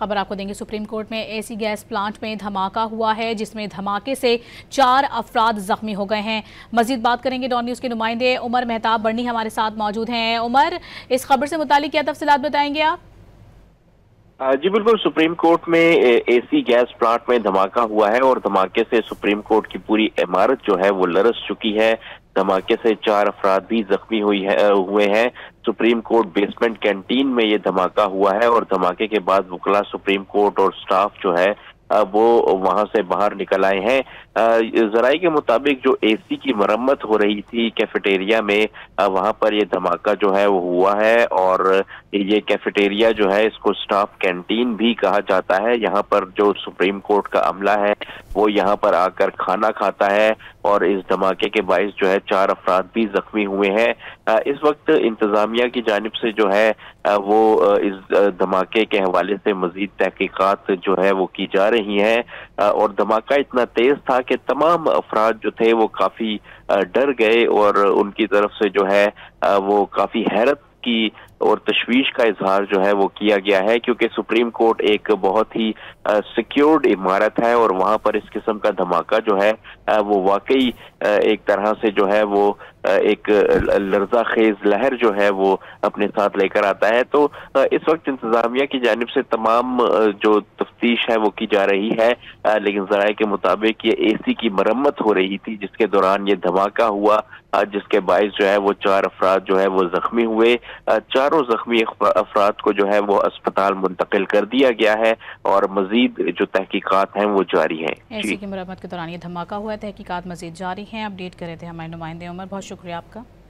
खबर आपको देंगे। सुप्रीम कोर्ट में एसी गैस प्लांट में धमाका हुआ है, जिसमें धमाके से 4 अफराद जख्मी हो गए हैं। मजीद बात करेंगे। डॉन न्यूज के नुमाइंदे उमर मेहताब बर्नी हमारे साथ मौजूद हैं। उमर, इस खबर से मुतालिक क्या तफसीलात बताएंगे आप? जी बिल्कुल, सुप्रीम कोर्ट में एसी गैस प्लांट में धमाका हुआ है और धमाके से सुप्रीम कोर्ट की पूरी इमारत जो है वो लरस चुकी है। धमाके से 4 अफराद भी जख्मी हुए हैं। सुप्रीम कोर्ट बेसमेंट कैंटीन में ये धमाका हुआ है और धमाके के बाद वकला सुप्रीम कोर्ट और स्टाफ जो है वो वहां से बाहर निकल आए हैं। जराये के मुताबिक जो एसी की मरम्मत हो रही थी कैफेटेरिया में, वहां पर ये धमाका जो है वो हुआ है। और ये कैफेटेरिया जो है इसको स्टाफ कैंटीन भी कहा जाता है। यहाँ पर जो सुप्रीम कोर्ट का अमला है वो यहाँ पर आकर खाना खाता है और इस धमाके के बाइस जो है 4 अफराद भी जख्मी हुए हैं। इस वक्त इंतजामिया की जानिब से जो है वो इस धमाके के हवाले से मजीद तहकीकात जो है वो की जा रही हैं। और धमाका इतना तेज था कि तमाम अफराद जो थे वो काफी डर गए और उनकी तरफ से जो है वो काफी हैरत की और तशवीश का इजहार जो है वो किया गया है, क्योंकि सुप्रीम कोर्ट एक बहुत ही सिक्योर्ड इमारत है और वहां पर इस किस्म का धमाका जो है वो वाकई एक तरह से जो है वो एक लर्जा खेज लहर जो है वो अपने साथ लेकर आता है। तो इस वक्त इंतजामिया की जानिब से तमाम जो तफ्तीश है वो की जा रही है, लेकिन जराये के मुताबिक ये एसी की मरम्मत हो रही थी जिसके दौरान ये धमाका हुआ, जिसके बाइस जो है वो 4 अफराद जो है वो जख्मी हुए। चारों जख्मी अफराद को जो है वो अस्पताल मुंतकिल कर दिया गया है और मजीद जो तहकीकात हैं वो जारी हैं। एसी की मरम्मत के दौरान ये धमाका हुआ है, तहकीकात मजीद जारी हैं। अपडेट कर रहे थे हमारे नुमाइंदे उमर, बहुत शुक्रिया आपका।